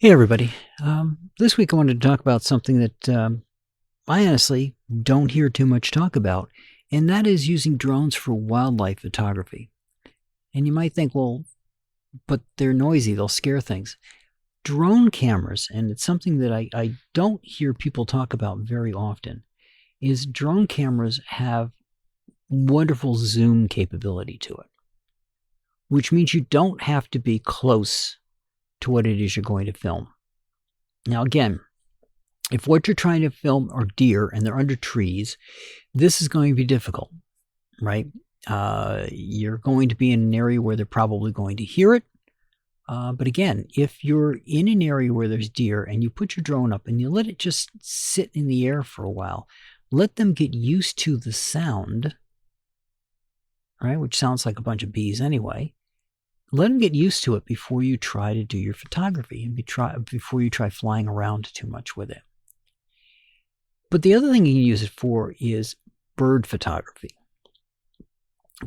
Hey, everybody. This week I wanted to talk about something that I honestly don't hear too much talk about, and that is using drones for wildlife photography. And you might think, well, but they're noisy, they'll scare things. Drone cameras, and it's something that I don't hear people talk about very often, is drone cameras have wonderful zoom capability to it, which means you don't have to be close to what it is you're going to film. Now, again, if what you're trying to film are deer and they're under trees, this is going to be difficult, right? You're going to be in an area where they're probably going to hear it. But again, if you're in an area where there's deer and you put your drone up and you let it just sit in the air for a while, let them get used to the sound, right? Which sounds like a bunch of bees anyway. Let them get used to it before you try to do your photography and before you try flying around too much with it. But the other thing you can use it for is bird photography.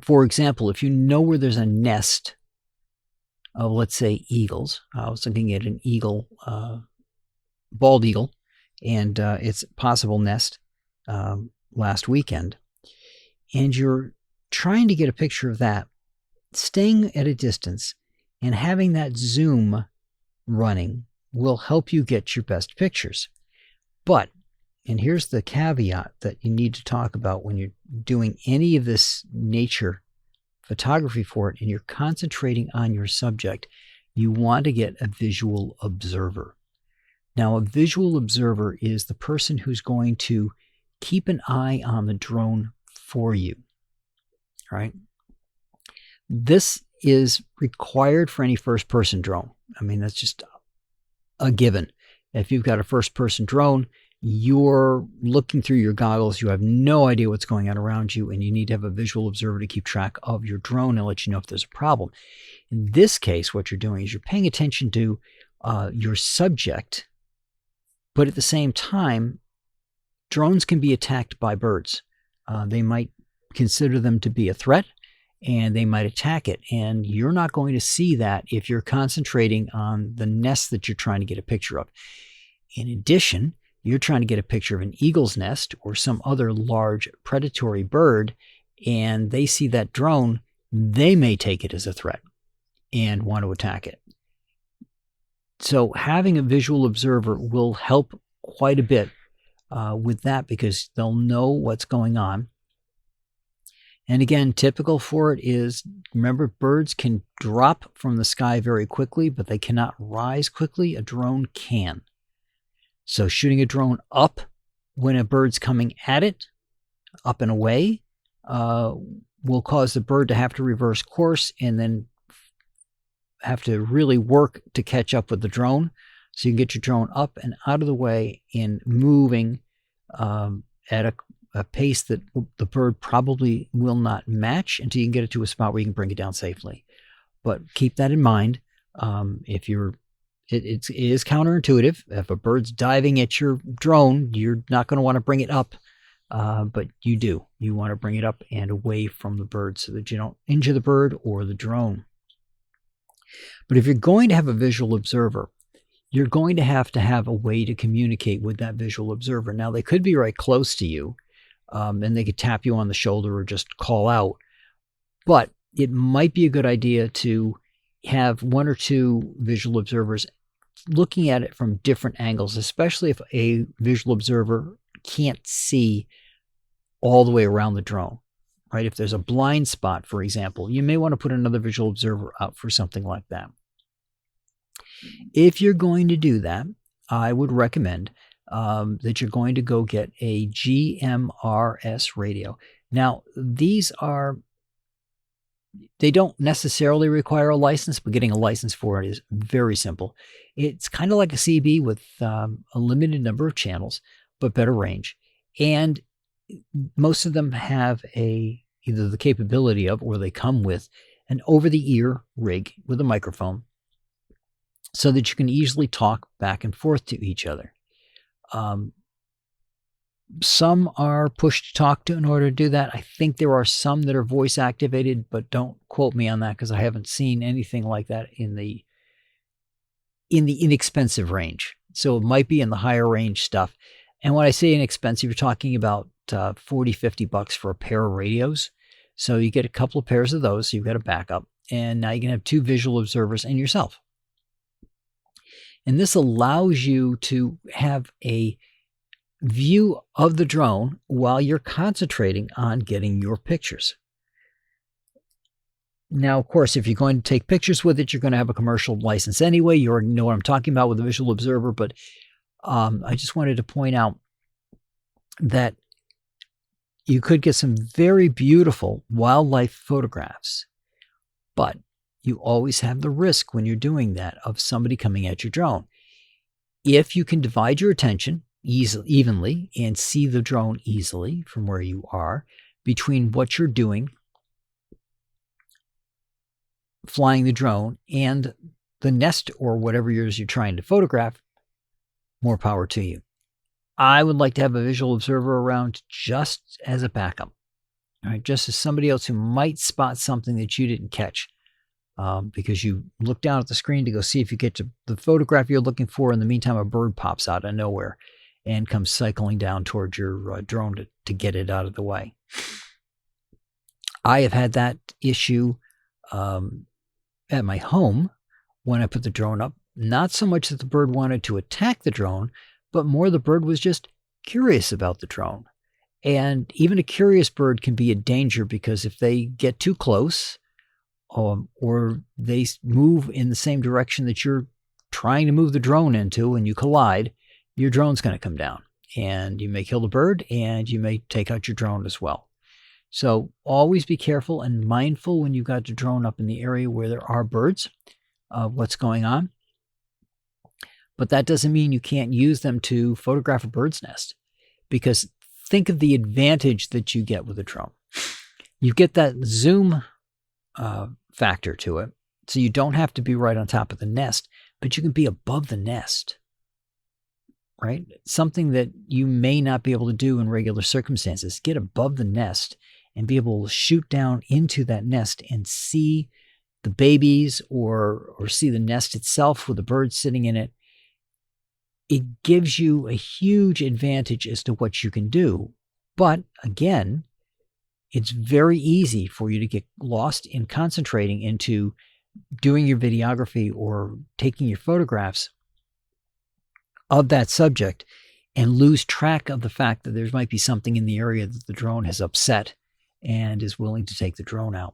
For example, if you know where there's a nest of, let's say, eagles. I was looking at an eagle, bald eagle, and its possible nest last weekend. And you're trying to get a picture of that, staying at a distance and having that zoom running will help you get your best pictures. But, and here's the caveat that you need to talk about when you're doing any of this nature photography for it and you're concentrating on your subject, you want to get a visual observer. Now, a visual observer is the person who's going to keep an eye on the drone for you, right? This is required for any first-person drone. I mean, that's just a given. If you've got a first-person drone, you're looking through your goggles, you have no idea what's going on around you, and you need to have a visual observer to keep track of your drone and let you know if there's a problem. In this case, what you're doing is you're paying attention to your subject, but at the same time, drones can be attacked by birds. They might consider them to be a threat, and they might attack it. And you're not going to see that if you're concentrating on the nest that you're trying to get a picture of. In addition, you're trying to get a picture of an eagle's nest or some other large predatory bird, and they see that drone, they may take it as a threat and want to attack it. So having a visual observer will help quite a bit with that because they'll know what's going on. And again, typical for it is, remember, birds can drop from the sky very quickly, but they cannot rise quickly. A drone can. So shooting a drone up when a bird's coming at it, up and away, will cause the bird to have to reverse course and then have to really work to catch up with the drone. So you can get your drone up and out of the way and moving at a pace that the bird probably will not match until you can get it to a spot where you can bring it down safely. But keep that in mind. If you're, it is counterintuitive. If a bird's diving at your drone, you're not going to want to bring it up, but you do. You want to bring it up and away from the bird so that you don't injure the bird or the drone. But if you're going to have a visual observer, you're going to have a way to communicate with that visual observer. Now, they could be right close to you, and they could tap you on the shoulder or just call out. But it might be a good idea to have one or two visual observers looking at it from different angles, especially if a visual observer can't see all the way around the drone, right? If there's a blind spot, for example, you may want to put another visual observer out for something like that. If you're going to do that, I would recommend that you're going to go get a GMRS radio. Now, they don't necessarily require a license, but getting a license for it is very simple. It's kind of like a CB with a limited number of channels, but better range. And most of them have either the capability of, or they come with an over-the-ear rig with a microphone so that you can easily talk back and forth to each other. Some are push to talk to in order to do that. I think there are some that are voice activated, but don't quote me on that because I haven't seen anything like that in the in the inexpensive range. So it might be in the higher range stuff. And when I say inexpensive, you're talking about 40, 50 bucks for a pair of radios. So you get a couple of pairs of those. So you've got a backup. And now you can have 2 visual observers and yourself. And this allows you to have a view of the drone while you're concentrating on getting your pictures. Now, of course, if you're going to take pictures with it, you're going to have a commercial license anyway. You already know what I'm talking about with the visual observer, but I just wanted to point out that you could get some very beautiful wildlife photographs, but you always have the risk when you're doing that of somebody coming at your drone. If you can divide your attention evenly and see the drone easily from where you are between what you're doing, flying the drone, and the nest or whatever it is you're trying to photograph, more power to you. I would like to have a visual observer around just as a backup, all right, just as somebody else who might spot something that you didn't catch because you look down at the screen to go see if you get to the photograph you're looking for. In the meantime, a bird pops out of nowhere and comes cycling down towards your drone to get it out of the way. I have had that issue at my home when I put the drone up. Not so much that the bird wanted to attack the drone, but more the bird was just curious about the drone. And even a curious bird can be a danger because if they get too close or they move in the same direction that you're trying to move the drone into and you collide, your drone's going to come down and you may kill the bird and you may take out your drone as well. So always be careful and mindful when you've got your drone up in the area where there are birds of what's going on. But that doesn't mean you can't use them to photograph a bird's nest, because think of the advantage that you get with a drone. You get that zoom factor to it, so you don't have to be right on top of the nest, but you can be above the nest, right? Something that you may not be able to do in regular circumstances. Get above the nest and be able to shoot down into that nest and see the babies or see the nest itself with the birds sitting in it. It gives you a huge advantage as to what you can do. But again, it's very easy for you to get lost in concentrating into doing your videography or taking your photographs of that subject and lose track of the fact that there might be something in the area that the drone has upset and is willing to take the drone out.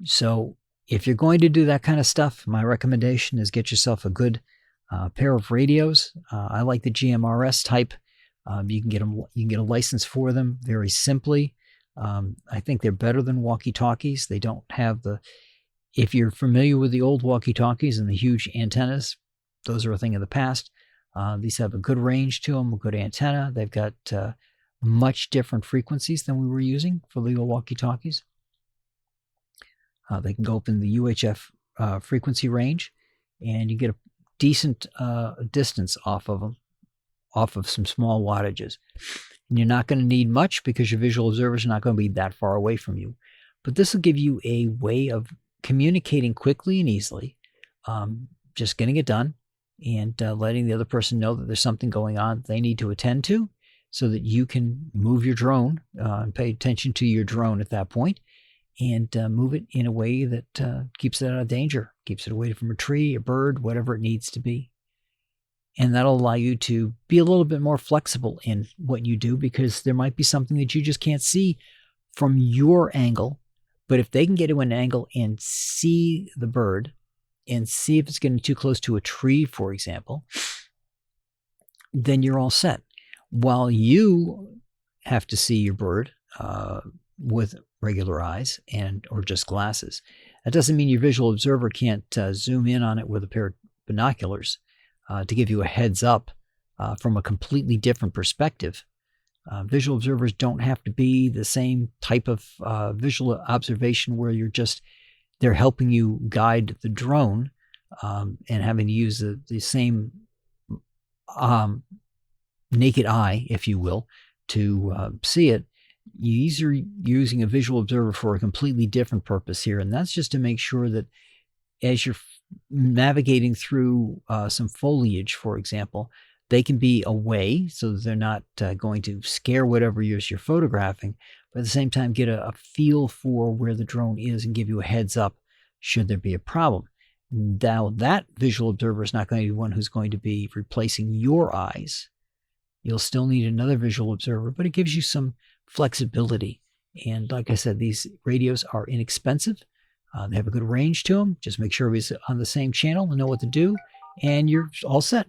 So if you're going to do that kind of stuff, my recommendation is get yourself a good pair of radios. I like the GMRS type. You can get a license for them very simply. I think they're better than walkie-talkies. They don't have if you're familiar with the old walkie-talkies and the huge antennas, those are a thing of the past. These have a good range to them, a good antenna. They've got much different frequencies than we were using for the old walkie-talkies. They can go up in the UHF frequency range, and you get a decent distance off of them, off of some small wattages. And you're not going to need much because your visual observers are not going to be that far away from you. But this will give you a way of communicating quickly and easily, just getting it done and letting the other person know that there's something going on they need to attend to so that you can move your drone and pay attention to your drone at that point and move it in a way that keeps it out of danger, keeps it away from a tree, a bird, whatever it needs to be. And that'll allow you to be a little bit more flexible in what you do because there might be something that you just can't see from your angle. But if they can get to an angle and see the bird and see if it's getting too close to a tree, for example, then you're all set. While you have to see your bird with regular eyes or just glasses. That doesn't mean your visual observer can't zoom in on it with a pair of binoculars to give you a heads up from a completely different perspective. Visual observers don't have to be the same type of visual observation where they're helping you guide the drone and having to use the same naked eye, if you will, to see it. You're using a visual observer for a completely different purpose here, and that's just to make sure that as you're navigating through some foliage, for example, they can be away so that they're not going to scare whatever you're photographing, but at the same time get a feel for where the drone is and give you a heads up should there be a problem. Now, that visual observer is not going to be one who's going to be replacing your eyes. You'll still need another visual observer, but it gives you some flexibility. And like I said, these radios are inexpensive. They have a good range to them. Just make sure everybody's on the same channel and know what to do, and you're all set.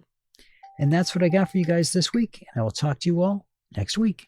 And that's what I got for you guys this week. And I will talk to you all next week.